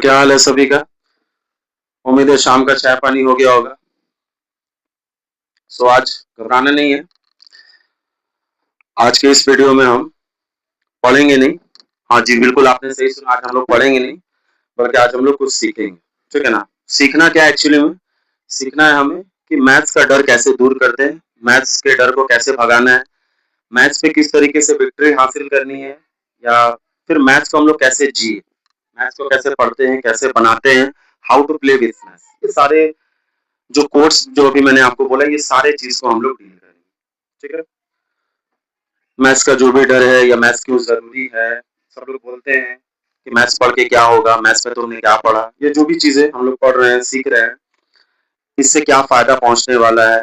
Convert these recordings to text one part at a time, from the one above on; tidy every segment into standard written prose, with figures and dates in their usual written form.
क्या हाल है सभी का? उम्मीद है शाम का चाय पानी हो गया होगा। सो आज घबराना नहीं है। आज के इस वीडियो में हम पढ़ेंगे नहीं। हाँ जी, बिल्कुल आपने सही सुना, आज हम लोग पढ़ेंगे नहीं बल्कि आज हम लोग कुछ सीखेंगे। ठीक है ना? सीखना क्या है एक्चुअली में? सीखना है हमें कि मैथ्स का डर कैसे दूर करते हैं, मैथ्स के डर को कैसे भगाना है, मैथ्स पे किस तरीके से विक्ट्री हासिल करनी है, या फिर मैथ्स को हम लोग कैसे जिए, मैथ्स को कैसे पढ़ते हैं, कैसे बनाते हैं, how to play with maths. ये सारे जो कोर्स जो अभी मैंने आपको बोला, ये सारे चीज को हम लोग डील करेंगे। ठीक है? मैथ्स का जो भी डर है या मैथ्स क्यों जरूरी है, सब लोग बोलते हैं कि मैथ्स पढ़ के क्या होगा, मैथ्स में तुमने क्या पढ़ा, ये जो भी चीजें हम लोग पढ़ रहे हैं, सीख रहे हैं, इससे क्या फायदा पहुंचने वाला है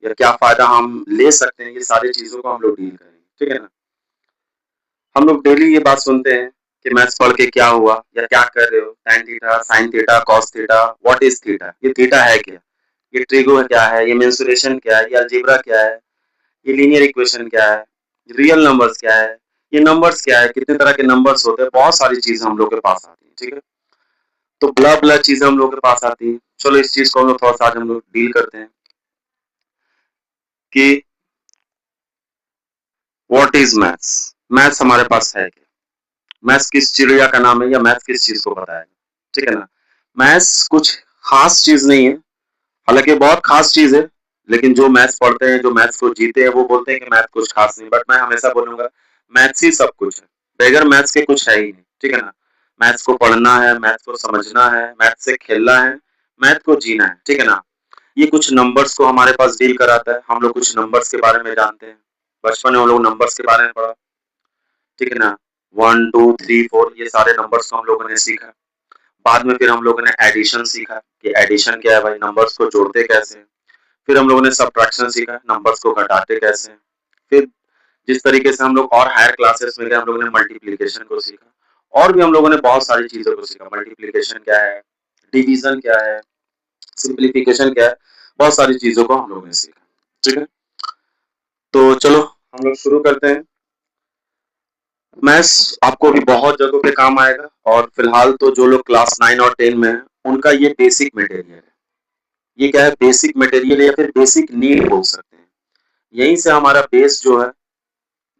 या क्या फायदा हम ले सकते हैं, ये सारी चीजों को हम लोग डील करेंगे। ठीक है ना? हम लोग डेली ये बात सुनते हैं कि मैथ्स पढ़ के क्या हुआ या क्या कर रहे हो, tan theta, sin theta, cos theta, what is theta, ये थीटा है क्या, ये ट्रिगो क्या है, ये मेंसुरेशन क्या है, ये अलजेब्रा क्या है, ये लीनियर इक्वेशन क्या है, रियल नंबर्स क्या है, ये नंबर्स क्या है, कितने तरह के नंबर्स होते हैं, बहुत सारी चीजें हम लोग के पास आती है। ठीक है? तो बला बला चीजें हम लोग के पास आती है। चलो इस चीज को हम लोग थोड़ा सा आज हम लोग डील करते हैं कि व्हाट इज मैथ्स। मैथ्स हमारे पास है क्या, मैथ्स किस चिड़िया का नाम है, या मैथ्स किस चीज को बताएगा। ठीक है ना? मैथ्स कुछ खास चीज नहीं है, हालांकि बहुत खास चीज है, लेकिन जो मैथ्स पढ़ते हैं, जो मैथ्स को जीते हैं, वो बोलते हैं कि मैथ कुछ खास नहीं। बट मैं हमेशा बोलूंगा मैथ्स ही सब कुछ है, बगैर मैथ्स के कुछ है ही नहीं। ठीक है ना? मैथ्स को पढ़ना है, मैथ्स को समझना है, मैथ्स से खेलना है, मैथ को जीना है। ठीक है ना? ये कुछ नंबर्स को हमारे पास डील कराता है, हम लोग कुछ नंबर्स के बारे में जानते हैं, बचपन में हम लोग नंबर्स के बारे में पढ़ा। ठीक है ना? 1 2 3 4 ये सारे नंबर्स को हम लोगों ने सीखा। बाद में फिर हम लोगों ने एडिशन सीखा कि एडिशन क्या है भाई, नंबर्स को जोड़ते कैसे हैं। फिर हम लोगों ने सब्ट्रैक्शन सीखा, नंबर्स को घटाते कैसे हैं। फिर जिस तरीके से हम लोग और हायर क्लासेस में गए, हम लोगों ने मल्टीप्लिकेशन को सीखा, और भी हम लोगों ने बहुत सारी चीजों को सीखा। मल्टीप्लिकेशन क्या है, डिवीजन क्या है, सिंप्लीफिकेशन क्या है, बहुत सारी चीजों को हम लोगों ने सीखा। ठीक है? तो चलो हम लोग शुरू करते हैं। मैथ्स आपको भी बहुत जगहों पे काम आएगा, और फिलहाल तो जो लोग क्लास 9 और 10 में है, उनका ये बेसिक मटेरियल है। ये क्या है, बेसिक मटेरियल या फिर बेसिक नीड बोल सकते हैं। यहीं से हमारा बेस जो है,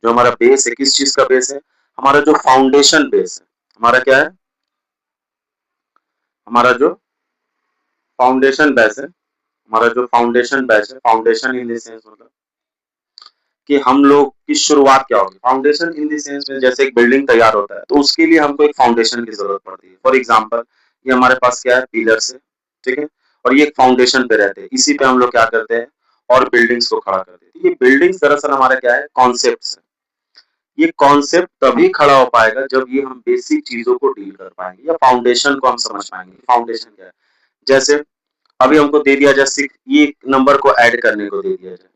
जो हमारा बेस है, किस चीज का बेस है, हमारा जो फाउंडेशन बेस है, हमारा क्या है, हमारा जो फाउंडेशन बेस है, हमारा जो फाउंडेशन बेस है, फाउंडेशन इन द सेंस मतलब कि हम लोग की शुरुआत क्या होगी। फाउंडेशन इन द सेंस में जैसे एक बिल्डिंग तैयार होता है, तो उसके लिए हमको एक फाउंडेशन की जरूरत पड़ती है। फॉर एग्जांपल ये हमारे पास क्या है, पिलर्स है। ठीक है? और ये एक फाउंडेशन पे रहते हैं, इसी पे हम लोग क्या करते हैं, और बिल्डिंग्स को खड़ा करते हैं। ये बिल्डिंग्स दरअसल हमारा क्या है, कॉन्सेप्ट्स है। ये कॉन्सेप्ट तभी खड़ा हो पाएगा जब ये हम बेसिक चीजों को डील कर पाएंगे, या फाउंडेशन को हम समझ पाएंगे। फाउंडेशन क्या है, जैसे अभी हमको दे दिया जाए, ये नंबर को ऐड करने को दे दिया जाए,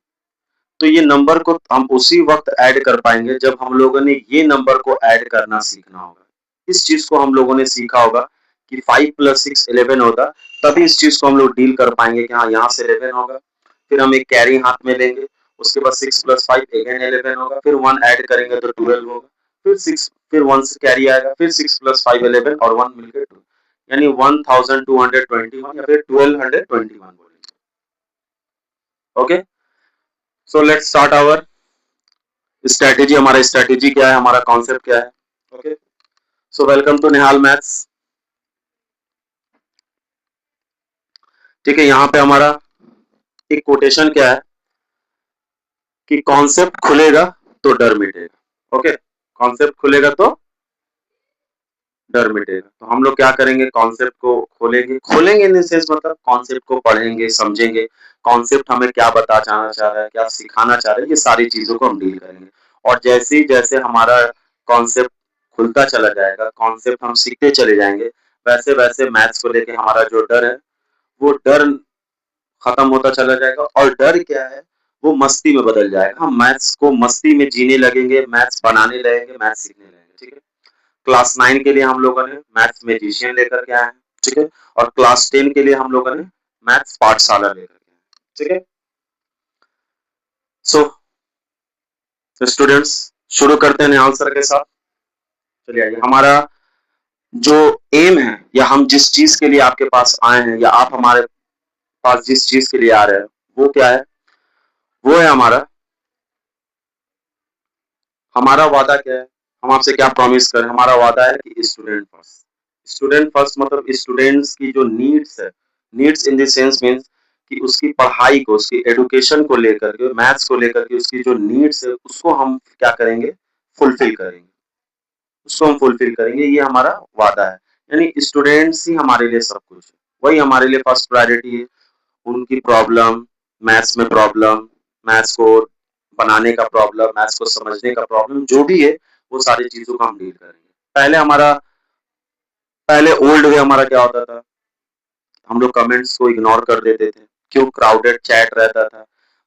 तो ये नंबर को हम उसी वक्त ऐड कर पाएंगे जब हम लोगों ने ये नंबर को ऐड करना सीखना होगा। इस चीज को हम लोगों ने सीखा होगा कि 5 + 6 11 होगा, तभी इस चीज को हम लोग डील कर पाएंगे कि हाँ यहाँ से 11 होगा। फिर हम एक कैरी हाथ में लेंगे, उसके बाद 6 + 5 अगेन 11 होगा, फिर 1 ऐड करेंगे तो 12 होगा, फिर 6, फिर 1 से कैरी आएगा, फिर 6 + 5 11 और 1 मिलकर 2, यानी 1221 या फिर 1221 बोलेंगे। Okay, so let's start our strategy. हमारा स्ट्रेटेजी क्या है, हमारा कॉन्सेप्ट क्या है। Okay, so welcome to Nihal maths. ठीक है, यहाँ पे हमारा एक कोटेशन क्या है कि कॉन्सेप्ट खुलेगा तो डर मिटेगा। ओके, कॉन्सेप्ट खुलेगा तो डर मिटेगा। तो हम लोग क्या करेंगे, कॉन्सेप्ट को खोलेंगे। खोलेंगे इन सेंस मतलब कॉन्सेप्ट को पढ़ेंगे, समझेंगे, कॉन्सेप्ट हमें क्या बताना चाह रहा है, क्या सिखाना चाह रहा है, ये सारी चीजों को हम डील करेंगे। और जैसे जैसे हमारा कॉन्सेप्ट खुलता चला जाएगा, कॉन्सेप्ट हम सीखते चले जाएंगे, वैसे वैसे मैथ्स को लेके हमारा जो डर है, वो डर खत्म होता चला जाएगा। और डर क्या है, वो मस्ती में बदल जाएगा। हम मैथ्स को मस्ती में जीने लगेंगे, मैथ्स बनाने लगेंगे, मैथ्स सीखने लगेंगे। ठीक है? क्लास 9 के लिए हम लोगों ने मैथ्स मैजिशियन लेकर के आए हैं। ठीक है? और क्लास 10 के लिए हम लोगों ने मैथ्स पाठशाला लेकर के आए हैं। ठीक है? सो स्टूडेंट्स, शुरू करते हैं निहाल सर के साथ। चलिए आइए, हमारा जो एम है या हम जिस चीज के लिए आपके पास आए हैं या आप हमारे पास जिस चीज के लिए आ रहे हैं वो क्या है? वो है हमारा हमारा वादा क्या है? हम आपसे क्या प्रॉमिस करें? हमारा वादा है कि स्टूडेंट फर्स्ट। स्टूडेंट फर्स्ट मतलब स्टूडेंट्स की जो नीड्स है, needs in the sense means कि उसकी पढ़ाई को, उसकी एजुकेशन को लेकर के, मैथ्स को लेकर के उसकी जो नीड्स है उसको हम क्या करेंगे? फुलफिल करेंगे। उसको हम फुलफिल करेंगे, ये हमारा वादा है। यानी स्टूडेंट्स ही हमारे लिए सब कुछ है, वही हमारे लिए फर्स्ट प्रायोरिटी है। उनकी प्रॉब्लम, मैथ्स में प्रॉब्लम, मैथ्स को बनाने का प्रॉब्लम, मैथ्स को समझने का प्रॉब्लम, जो भी है वो सारी चीजों का हम डील करेंगे। पहले ओल्ड वे हमारा क्या होता था? हम लोग कमेंट्स को इग्नोर कर देते थे। क्यों? क्राउडेड चैट रहता था,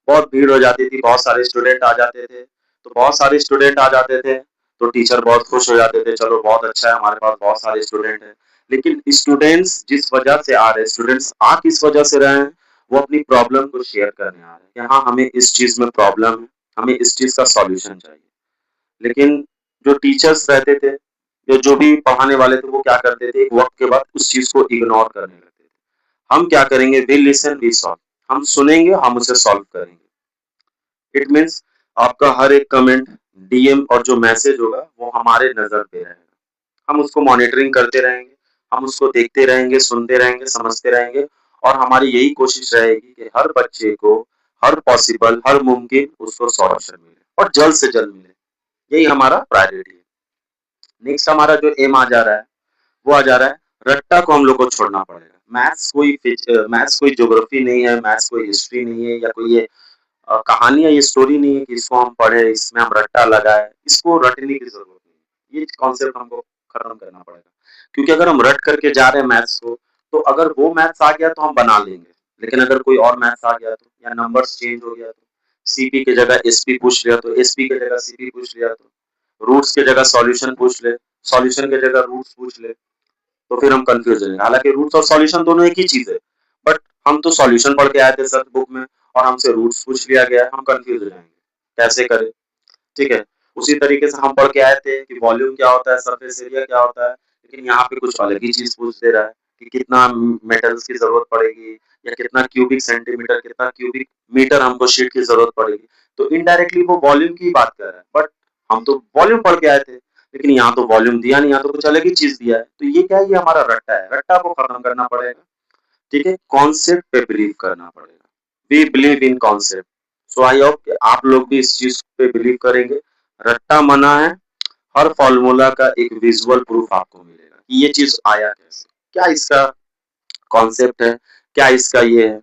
बहुत भीड़ हो जाती थी, बहुत सारे स्टूडेंट आ जाते थे। तो बहुत सारे स्टूडेंट आ जाते थे तो टीचर बहुत खुश हो जाते थे, चलो बहुत अच्छा है, हमारे पास बहुत सारे स्टूडेंट हैं। लेकिन स्टूडेंट्स जिस वजह से आ रहे हैं, स्टूडेंट्स आ किस वजह से रहे हैं? वो अपनी प्रॉब्लम को शेयर करने आ रहे हैं कि हाँ हमें इस चीज में प्रॉब्लम है, हमें इस चीज का सॉल्यूशन चाहिए। लेकिन जो टीचर्स रहते थे, जो भी पढ़ाने वाले थे, वो क्या करते थे? एक वक्त के बाद उस चीज को इग्नोर करने लगते थे। हम क्या करेंगे? We listen we solve. हम सुनेंगे, हम उसे सॉल्व करेंगे। इट मीन्स आपका हर एक कमेंट, डीएम और जो मैसेज होगा वो हमारे नजर पे रहेगा। हम उसको मॉनिटरिंग करते रहेंगे, हम उसको देखते रहेंगे, सुनते रहेंगे, समझते रहेंगे। और हमारी यही कोशिश रहेगी कि हर बच्चे को हर पॉसिबल, हर मुमकिन उसको सॉल्यूशन मिले और जल्द से जल्द मिले। यही हमारा प्रायोरिटी है। नेक्स्ट हमारा जो एम आ जा रहा है वो आ जा रहा है, रट्टा को हम लोग को छोड़ना पड़ेगा। मैथ्स कोई ज्योग्राफी नहीं है, मैथ्स कोई हिस्ट्री नहीं है, या कोई ये कहानी या ये स्टोरी नहीं है कि इसको हम पढ़े, इसमें हम रट्टा लगाए। इसको रटने की जरूरत नहीं है, ये कॉन्सेप्ट हमको खत्म करना पड़ेगा। क्योंकि अगर हम रट करके जा रहे हैं मैथ्स को, तो अगर वो मैथ्स आ गया तो हम बना लेंगे, लेकिन अगर कोई और मैथ्स आ गया तो, या नंबर्स चेंज हो गया तो, सीपी की जगह एसपी पूछ लिया तो, एसपी की जगह सीपी पूछ लिया तो, रूट्स की जगह सॉल्यूशन पूछ ले, सॉल्यूशन की जगह रूट्स पूछ ले, तो फिर हम कंफ्यूज हो जाएंगे। हालांकि रूट्स और सॉल्यूशन दोनों एक ही चीज है, बट हम तो सॉल्यूशन पढ़ के आए थे सर बुक में, और हमसे रूट्स पूछ लिया गया है, हम कंफ्यूज हो जाएंगे कैसे करें। ठीक है। उसी तरीके से हम पढ़ के आए थे कि वॉल्यूम क्या होता है, सरफेस एरिया क्या होता है, लेकिन यहाँ पे कुछ अलग ही चीज पूछ दे रहा है कि कितना मेटल्स की जरूरत पड़ेगी, या कितना क्यूबिक सेंटीमीटर, कितना क्यूबिक मीटर हमको शीट की जरूरत पड़ेगी। तो इनडायरेक्टली वो वॉल्यूम की बात कर रहा है, बट हम तो वॉल्यूम पढ़ के आए थे, लेकिन यहाँ तो वॉल्यूम दिया नहीं, यहाँ तो कुछ अलग ही चीज दिया है। तो ये क्या है? ये हमारा रट्टा है, रट्टा को खत्म करना पड़ेगा। ठीक है, कॉन्सेप्ट पे बिलीव करना पड़ेगा। We believe in concept. So I hope आप लोग भी इस चीज पे बिलीव करेंगे। रट्टा मना है। हर फॉर्मूला का एक विजुअल प्रूफ आपको मिलेगा कि ये चीज आया कैसे, क्या इसका कॉन्सेप्ट है, क्या इसका ये है,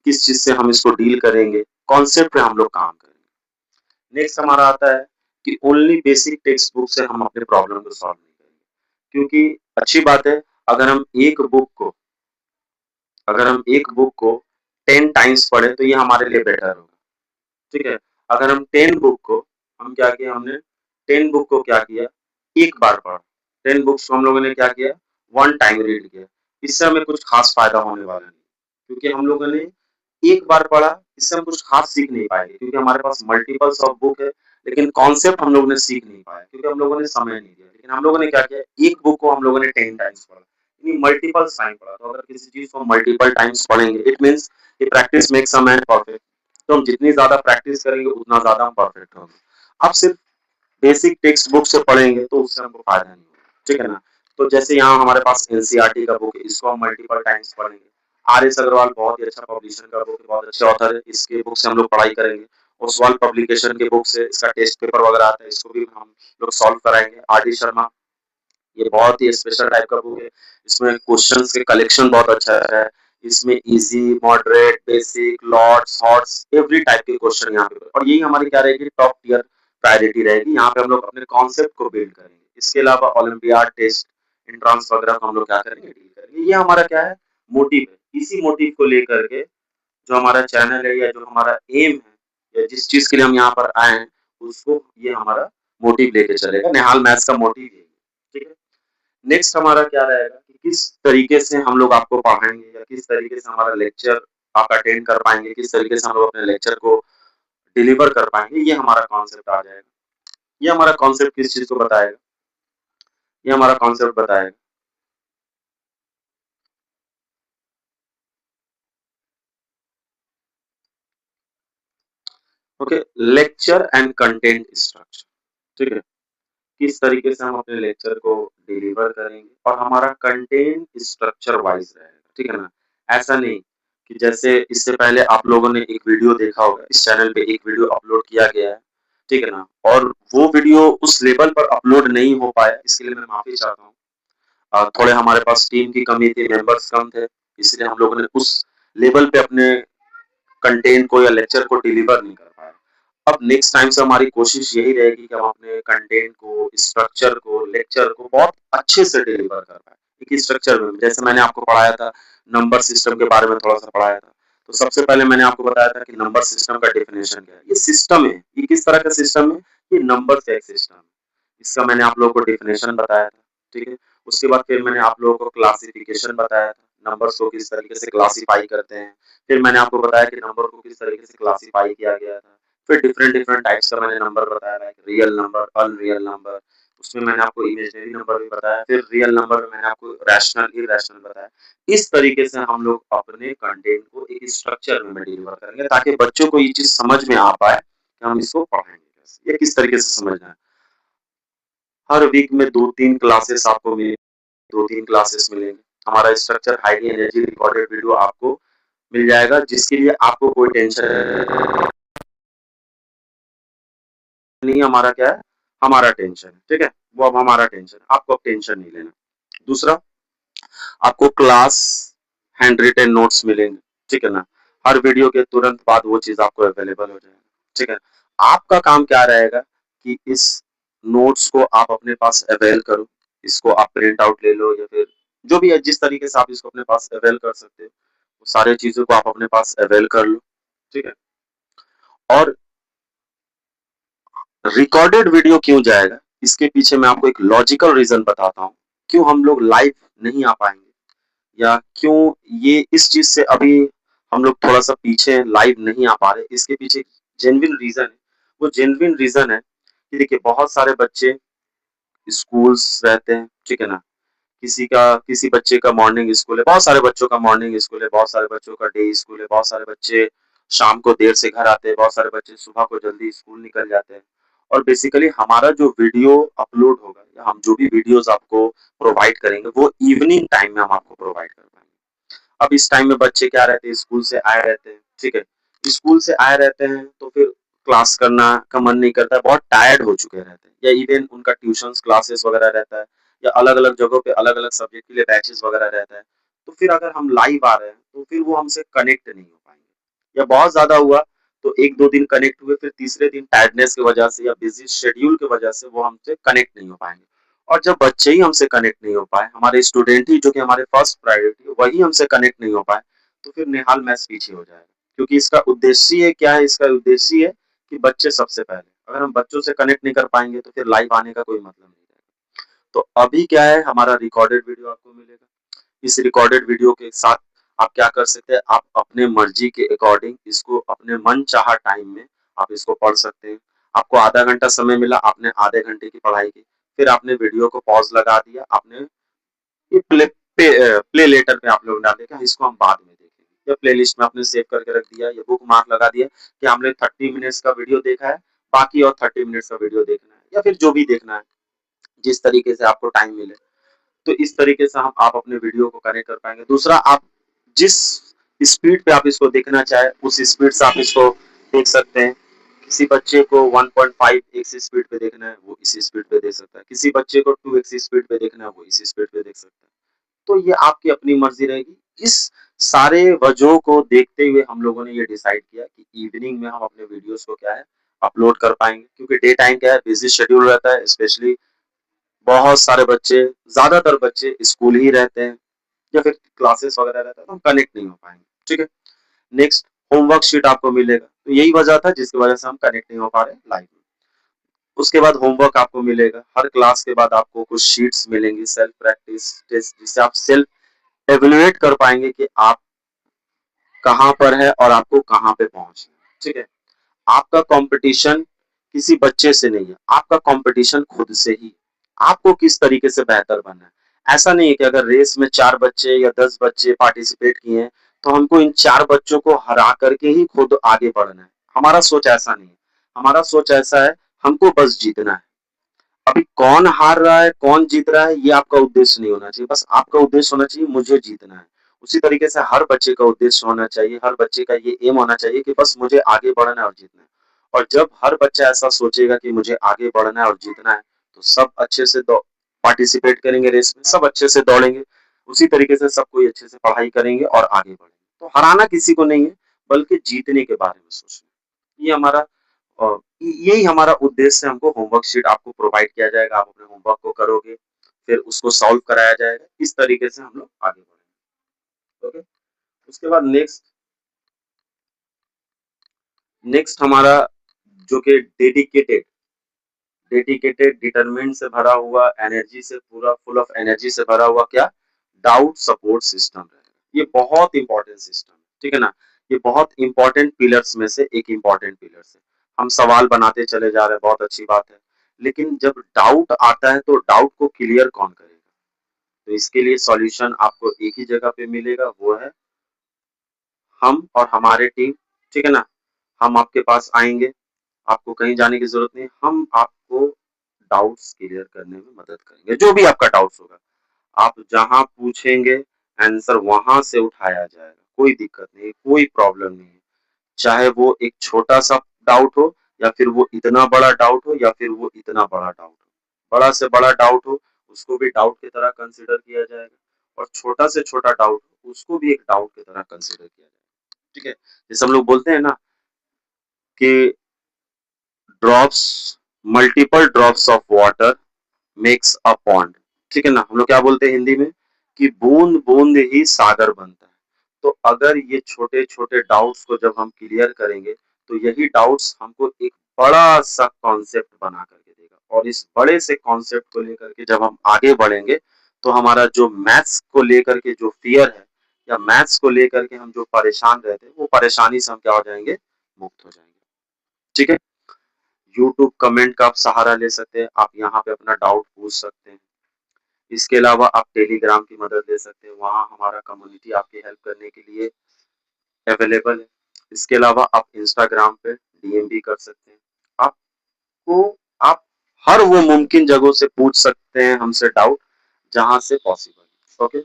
किस चीज से हम इसको डील करेंगे, कॉन्सेप्ट पे हम लोग काम करेंगे। नेक्स्ट हमारा आता है कि ओनली बेसिक टेक्स्ट बुक से हम अपने प्रॉब्लम को सॉल्व नहीं करेंगे। क्योंकि अच्छी बात है, अगर हम एक बुक को अगर हम एक बुक को 10 टाइम्स पढ़े तो ये हमारे लिए बेटर होगा। ठीक है। अगर हम 10 बुक को, हम क्या किया, हमने 10 बुक को क्या किया, एक बार पढ़ा। 10 बुक्स को हम लोगों ने क्या किया, वन टाइम रीड किया। इससे हमें कुछ खास फायदा होने वाला नहीं, क्योंकि हम लोगों ने एक बार पढ़ा, इससे हम कुछ खास सीख नहीं पाएंगे, क्योंकि हमारे पास मल्टीपल्स ऑफ बुक है, लेकिन कॉन्सेप्ट हम लोगों ने सीख नहीं पाया क्योंकि हम लोगों ने समय नहीं दिया। लेकिन हम लोगों ने क्या किया, एक बुक को हम लोगों ने 10 टाइम्स पढ़ा, यानी मल्टीपल टाइम पढ़ा। तो अगर किसी चीज को मल्टीपल टाइम्स पढ़ेंगे, इट मीन्स कि practice makes a man perfect. तो हम जितनी ज्यादा प्रैक्टिस करेंगे उतना ज्यादा हम परफेक्ट होंगे। अब सिर्फ बेसिक टेक्स्ट बुक से पढ़ेंगे तो उससे हमको फायदा नहीं होगा। ठीक है ना। तो जैसे यहाँ हमारे पास एनसीईआरटी का बुक है, इसको हम मल्टीपल टाइम्स पढ़ेंगे। आर एस अग्रवाल बहुत ही अच्छा पब्लिशर का बुक है, बहुत अच्छे ऑथर है, इसके बुक से हम लोग पढ़ाई करेंगे। ओसवाल पब्लिकेशन के बुक से इसका टेस्ट पेपर वगैरह आता है, इसको भी हम लोग सॉल्व कराएंगे। आर डी शर्मा, ये बहुत ही स्पेशल टाइप का बुक है, इसमें क्वेश्चंस के कलेक्शन बहुत अच्छा है। इसमें easy, moderate, basic, lots, hots, every type के क्वेश्चन यहाँ पे, और यही हमारी क्या रहेगी, टॉप टियर प्रायोरिटी रहेगी। यहाँ पे हम लोग अपने कॉन्सेप्ट को बिल्ड करेंगे। इसके अलावा ओलंपियाड टेस्ट, एंट्रांस वगैरह को हम लोग क्या करेंगे, डील करेंगे। ये हमारा क्या है, मोटिव है। इसी मोटिव को लेकर के जो हमारा चैनल है, या जो हमारा एम है, या जिस चीज के लिए हम यहाँ पर आए हैं, उसको ये हमारा मोटिव लेके चलेगा। निहाल मैथ्स का मोटिव ये है। ठीक है। नेक्स्ट हमारा क्या रहेगा कि किस तरीके से हम लोग आपको पढ़ाएंगे, या किस तरीके से हमारा लेक्चर आप अटेंड कर पाएंगे, किस तरीके से हम लोग अपने लेक्चर को डिलीवर कर पाएंगे, ये हमारा कॉन्सेप्ट आ जाएगा। ये हमारा कॉन्सेप्ट किस चीज को बताएगा, ये हमारा कॉन्सेप्ट बताएगा okay, lecture and content structure, ठीक है, किस तरीके से हम अपने लेक्चर को डिलीवर करेंगे और हमारा कंटेंट स्ट्रक्चर वाइज रहेगा, ठीक है ना। ऐसा नहीं कि जैसे इससे पहले आप लोगों ने एक वीडियो देखा होगा, इस चैनल पे एक वीडियो अपलोड किया गया है, ठीक है ना, और वो वीडियो उस लेवल पर अपलोड नहीं हो पाया, इसके लिए मैं माफी चाहता हूँ। थोड़े हमारे पास टीम की कमी थी, मेंबर्स कम थे, इसलिए हम लोगों ने उस लेवल पे अपने कंटेंट को या लेक्चर को डिलीवर नहीं कर पाए। अब नेक्स्ट टाइम से हमारी कोशिश यही रहेगी कि हम अपने कंटेंट को, स्ट्रक्चर को, लेक्चर को बहुत अच्छे से डिलीवर कर पाए। एक स्ट्रक्चर में जैसे मैंने आपको पढ़ाया था, नंबर सिस्टम के बारे में थोड़ा सा पढ़ाया था, तो सबसे पहले मैंने आपको बताया था कि नंबर सिस्टम का डेफिनेशन क्या है। ये सिस्टम है, ये किस तरह का सिस्टम है, ये नंबर का एक सिस्टम है। इसका मैंने आप लोगों को डेफिनेशन बताया था, ठीक है। उसके बाद फिर मैंने आप लोगों को क्लासिफिकेशन बताया था, नंबर्स को किस तरीके से क्लासिफाई करते हैं। फिर मैंने आपको बताया कि नंबर को किस तरीके से क्लासिफाई किया गया था। फिर डिफरेंट डिफरेंट टाइप्स का मैंने नंबर बताया, like real number, unreal number, उसमें मैंने आपको इमेजिनरी नंबर भी बताया। फिर रियल नंबर में मैंने आपको रैशनल, इरैशनल बताया। इस तरीके से हम लोग अपने कंटेंट को एक स्ट्रक्चर में डिलीवर करेंगे ताकि बच्चों को ये चीज समझ में आ पाए कि हम इसको पढ़ेंगे कैसे, ये किस तरीके से समझना है। हर वीक में 2-3 क्लासेस आपको मिलेंगे, 2-3 क्लासेस मिलेंगे। हमारा structure highly energy recorded video आपको मिल जाएगा, जिसके लिए आपको कोई टेंशन नहीं। हमारा क्या है, हमारा टेंशन है, ठीक है, वो अब हमारा टेंशन है, आपको अब टेंशन नहीं लेना। दूसरा, आपको क्लास हैंड रिटेन नोट्स मिलेंगे, ठीक है ना। हर वीडियो के तुरंत बाद वो चीज आपको अवेलेबल हो जाएगा, ठीक है। आपका काम क्या रहेगा कि इस नोट्स को आप अपने पास अवेल करो, इसको आप प्रिंट आउट ले लो, या फिर जो भी है जिस तरीके से आप इसको अपने पास अवेल कर सकते हो, वो सारे चीजों को आप अपने पास अवेल कर लो, ठीक है। और रिकॉर्डेड वीडियो क्यों जाएगा, इसके पीछे मैं आपको एक लॉजिकल रीजन बताता हूँ क्यों हम लोग लाइव नहीं आ पाएंगे, या क्यों ये इस चीज से अभी हम लोग थोड़ा सा पीछे लाइव नहीं आ पा रहे। इसके पीछे जेन्युइन रीजन है। वो जेन्युइन रीजन है कि देखिए, बहुत सारे बच्चे स्कूल्स रहते हैं, ठीक है ना। किसी बच्चे का मॉर्निंग स्कूल है, बहुत सारे बच्चों का मॉर्निंग स्कूल है, बहुत सारे बच्चों का डे स्कूल है, बहुत सारे बच्चे शाम को देर से घर आते हैं, बहुत सारे बच्चे सुबह को जल्दी स्कूल निकल जाते हैं। और बेसिकली हमारा जो वीडियो अपलोड होगा, या हम जो भी वीडियोस आपको प्रोवाइड करेंगे, वो इवनिंग टाइम में हम आपको प्रोवाइड कर पाएंगे। अब इस टाइम में बच्चे क्या रहते हैं, स्कूल से आए रहते हैं, ठीक है। स्कूल से आए रहते हैं तो फिर क्लास करना का मन नहीं करता है, बहुत टायर्ड हो चुके रहते हैं, या इवन उनका ट्यूशंस क्लासेस वगैरह रहता है, या अलग अलग जगहों पे अलग अलग सब्जेक्ट के लिए बैचेस वगैरह रहता है। तो फिर अगर हम लाइव आ रहे हैं तो फिर वो हमसे कनेक्ट नहीं हो पाएंगे, या बहुत ज्यादा हुआ तो 1-2 दिन कनेक्ट हुए, फिर तीसरे दिन टायर्डनेस की वजह से या बिजी शेड्यूल की वजह से वो हमसे कनेक्ट नहीं हो पाएंगे। और जब बच्चे ही हमसे कनेक्ट नहीं हो पाए, हमारे स्टूडेंट ही जो कि हमारे फर्स्ट प्रायोरिटी, वही हमसे कनेक्ट नहीं हो पाए, तो फिर निहाल मैच पीछे हो जाएगा। क्योंकि इसका उद्देश्य क्या है, इसका उद्देश्य है कि बच्चे सबसे पहले, अगर हम बच्चों से कनेक्ट नहीं कर पाएंगे तो फिर लाइव आने का कोई मतलब नहीं रहेगा। तो अभी क्या है, हमारा रिकॉर्डेड वीडियो आपको मिलेगा। इस रिकॉर्डेड वीडियो के साथ आप क्या कर सकते हैं, आप अपने मर्जी के अकॉर्डिंग इसको अपने मन चाहा टाइम में आप इसको पढ़ सकते हैं। आपको आधा घंटा समय मिला, आपने आधे घंटे की पढ़ाई की, फिर आपने वीडियो को पॉज लगा दिया, आपने ये प्ले लेटर पे आप लोग डाले कि इसको हम बाद में देखेंगे, या प्ले लिस्ट में आपने सेव करके रख दिया, या बुक मार्क लगा दिया कि हमने 30 मिनट्स का वीडियो देखा है, बाकी और 30 मिनट्स का वीडियो देखना है, या फिर जो भी देखना है, जिस तरीके से आपको टाइम मिले। तो इस तरीके से हम आप अपने वीडियो को कनेक्ट कर पाएंगे। दूसरा, आप जिस स्पीड पे आप इसको देखना चाहे उस स्पीड से आप इसको देख सकते हैं। किसी बच्चे को 1.5x स्पीड पे देखना है, वो इसी स्पीड पे देख सकता है। किसी बच्चे को 2x स्पीड पे देखना है, वो इसी स्पीड पे देख सकता है। तो ये आपकी अपनी मर्जी रहेगी। इस सारे वजहों को देखते हुए हम लोगों ने ये डिसाइड किया कि इवनिंग में हम अपने वीडियोस को क्या है, अपलोड कर पाएंगे, क्योंकि डे टाइम क्या है, बिजी शेड्यूल रहता है, स्पेशली बहुत सारे बच्चे, ज्यादातर बच्चे स्कूल ही रहते हैं, या फिर क्लासेस वगैरह रहता है, तो हम कनेक्ट नहीं हो पाएंगे, ठीक है। नेक्स्ट, होमवर्क शीट आपको मिलेगा, तो यही वजह था जिसकी वजह से हम कनेक्ट नहीं हो पा रहे लाइव में। उसके बाद होमवर्क आपको मिलेगा, हर क्लास के बाद आपको कुछ शीट्स मिलेंगी, सेल्फ प्रैक्टिस टेस्ट, जिससे आप सेल्फ एवेल्युएट कर पाएंगे कि आप कहाँ पर है और आपको कहाँ पे पहुंचना है, ठीक है। आपका कंपटीशन किसी बच्चे से नहीं है, आपका कंपटीशन खुद से ही। आपको किस तरीके से बेहतर बनना है। ऐसा नहीं है कि अगर रेस में 4 बच्चे या 10 बच्चे पार्टिसिपेट किए हैं तो हमको इन 4 बच्चों को हरा करके ही खुद आगे बढ़ना है। हमारा सोच ऐसा नहीं है। हमारा सोच ऐसा है, हमको बस जीतना है। अभी कौन हार रहा है, कौन जीत रहा है, ये आपका उद्देश्य नहीं होना चाहिए। बस आपका उद्देश्य होना चाहिए मुझे जीतना है। उसी तरीके से हर बच्चे का उद्देश्य होना चाहिए, हर बच्चे का ये एम होना चाहिए कि बस मुझे आगे बढ़ना है और जीतना है। और जब हर बच्चा ऐसा सोचेगा कि मुझे आगे बढ़ना है और जीतना है, तो सब अच्छे से पार्टिसिपेट करेंगे रेस में, सब अच्छे से दौड़ेंगे। उसी तरीके से सब कोई अच्छे से पढ़ाई करेंगे और आगे बढ़ेंगे। तो हराना किसी को नहीं है, बल्कि जीतने के बारे में सोचना है। ये हमारा यही हमारा उद्देश्य है। हमको होमवर्क शीट आपको प्रोवाइड किया जाएगा, आप अपने होमवर्क को करोगे, फिर उसको सॉल्व कराया जाएगा। इस तरीके से हम लोग आगे बढ़ेंगे। ओके, उसके बाद नेक्स्ट हमारा जो कि डेडिकेटेड डेडिकेटेड डिटरमिनेंट से भरा हुआ, एनर्जी से पूरा फुल ऑफ एनर्जी से भरा हुआ क्या, डाउट सपोर्ट सिस्टम रहेगा। ये बहुत इंपॉर्टेंट सिस्टम है, ठीक है ना। ये बहुत इंपॉर्टेंट पिलर्स में से एक इंपॉर्टेंट पिलर्स है। हम सवाल बनाते चले जा रहे हैं, बहुत अच्छी बात है, लेकिन जब डाउट आता है तो डाउट को क्लियर कौन करेगा। तो इसके लिए सॉल्यूशन आपको एक ही जगह पे मिलेगा, वो है हम और हमारे टीम, ठीक है ना। हम आपके पास आएंगे, आपको कहीं जाने की जरूरत नहीं, हम आपको डाउट्स क्लियर करने में मदद करेंगे। जो भी आपका डाउट्स होगा, आप जहां पूछेंगे आंसर वहां से उठाया जाएगा। कोई दिक्कत नहीं, कोई प्रॉब्लम नहीं है। चाहे वो एक छोटा सा डाउट हो, या फिर वो इतना बड़ा डाउट हो, या फिर वो इतना बड़ा डाउट हो। बड़ा से बड़ा डाउट हो, उसको भी डाउट की तरह कंसिडर किया जाएगा, और छोटा से छोटा डाउट हो, उसको भी एक डाउट की तरह कंसिडर किया जाएगा, ठीक है। जैसे हम लोग बोलते हैं ना कि drops multiple drops of water makes a pond, ठीक है ना। हम लोग क्या बोलते हैं हिंदी में कि बूंद बूंद ही सागर बनता है। तो अगर ये छोटे छोटे डाउट्स को जब हम क्लियर करेंगे, तो यही डाउट्स हमको एक बड़ा सा कॉन्सेप्ट बना करके देगा। और इस बड़े से कॉन्सेप्ट को लेकर के जब हम आगे बढ़ेंगे, तो हमारा जो मैथ्स को लेकर के जो फियर है, या मैथ्स को लेकर के हम जो परेशान रहते हैं, वो परेशानी से हम क्या हो जाएंगे, मुक्त हो जाएंगे, ठीक है। यूट्यूब कमेंट का आप सहारा ले सकते हैं, आप यहाँ पे अपना डाउट पूछ सकते हैं। इसके अलावा आप टेलीग्राम की मदद ले सकते हैं, वहाँ हमारा कम्युनिटी आपकी हेल्प करने के लिए अवेलेबल है। इसके अलावा आप इंस्टाग्राम पे डीएम भी कर सकते हैं। आपको आप हर वो मुमकिन जगहों से पूछ सकते हैं हमसे डाउट, जहां से पॉसिबल। ओके,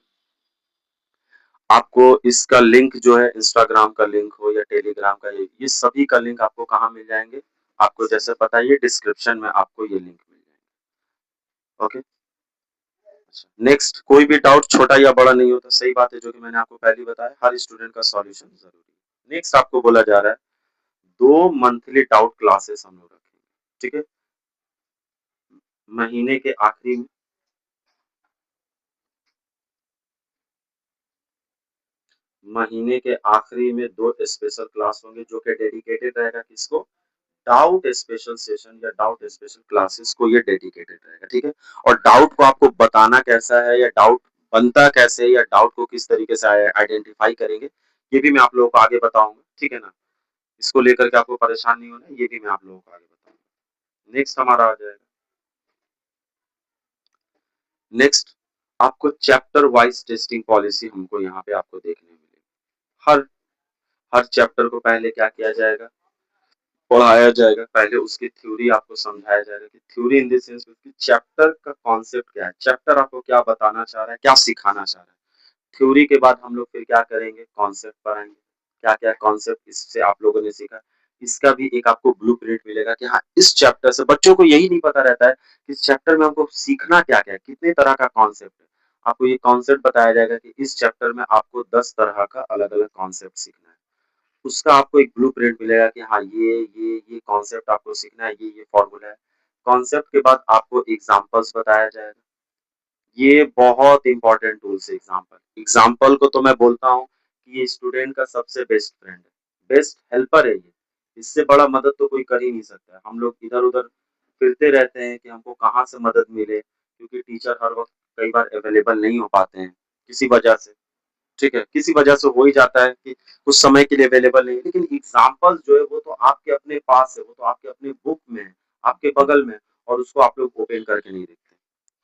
आपको इसका लिंक जो है, इंस्टाग्राम का लिंक हो या टेलीग्राम का, ये सभी का लिंक आपको कहाँ मिल जाएंगे, आपको जैसे पता है, ये डिस्क्रिप्शन में आपको ये लिंक मिल जाएंगे। ओके, नेक्स्ट, कोई भी डाउट छोटा या बड़ा नहीं होता, सही बात है, जो कि मैंने आपको पहले बताया, हर स्टूडेंट का सॉल्यूशन जरूरी है। नेक्स्ट आपको बोला जा रहा है 2 मंथली डाउट क्लासेस हम लोग रखेंगे, ठीक है। महीने के आखिरी में महीने के आखिरी में 2 स्पेशल क्लास होंगे, जो कि डेडिकेटेड रहेगा किसको, डाउट स्पेशल सेशन या डाउट स्पेशल क्लासेस को ये डेडिकेटेड रहेगा, ठीक है। और डाउट को आपको बताना कैसा है, या डाउट बनता कैसे है, या डाउट को किस तरीके से आइडेंटिफाई करेंगे, ये भी मैं आप लोगों को आगे बताऊंगा, ठीक है ना। इसको लेकर के आपको परेशान नहीं होना है, ये भी मैं आप लोगों को आगे बताऊंगा। नेक्स्ट हमारा आ जाएगा, नेक्स्ट आपको चैप्टर वाइज टेस्टिंग पॉलिसी हमको यहाँ पे आपको देखने मिलेगी। हर हर चैप्टर को पहले क्या किया जाएगा, पढ़ाया जाएगा। पहले उसकी थ्योरी आपको समझाया जाएगा कि थ्योरी इन द सेंस कि चैप्टर का कॉन्सेप्ट क्या है, चैप्टर आपको क्या बताना चाह रहा है, क्या सिखाना चाह रहा है। थ्योरी के बाद हम लोग फिर क्या करेंगे, कॉन्सेप्ट पढ़ाएंगे, क्या क्या कॉन्सेप्ट इससे आप लोगों ने सीखा। इसका भी एक आपको ब्लूप्रिंट मिलेगा कि हाँ, इस चैप्टर से बच्चों को यही नहीं पता रहता है कि इस चैप्टर में हमको सीखना क्या क्या है, कितने तरह का कॉन्सेप्ट है। आपको ये कॉन्सेप्ट बताया जाएगा कि इस चैप्टर में आपको 10 तरह का अलग अलग कॉन्सेप्ट सीखना है। उसका आपको एक ब्लूप्रिंट मिलेगा कि हाँ, ये कॉन्सेप्ट आपको सीखना है, ये फॉर्मूला है। कॉन्सेप्ट के बाद आपको एग्जांपल्स बताया जाएगा। ये बहुत इंपॉर्टेंट टूल्स है एग्जांपल। एग्जांपल को तो मैं बोलता हूँ कि ये स्टूडेंट का सबसे बेस्ट फ्रेंड है, बेस्ट हेल्पर है ये। इससे बड़ा मदद तो कोई कर ही नहीं सकता है। हम लोग इधर उधर फिरते रहते हैं कि हमको कहाँ से मदद मिले, क्योंकि टीचर हर वक्त कई बार अवेलेबल नहीं हो पाते हैं किसी वजह से, ठीक है। किसी वजह से हो ही जाता है कि कुछ समय के लिए अवेलेबल नहीं है, लेकिन एग्जाम्पल जो है वो तो आपके अपने पास है, वो तो आपके अपने बुक में है, आपके बगल में, और उसको आप लोग ओपन करके नहीं देखते।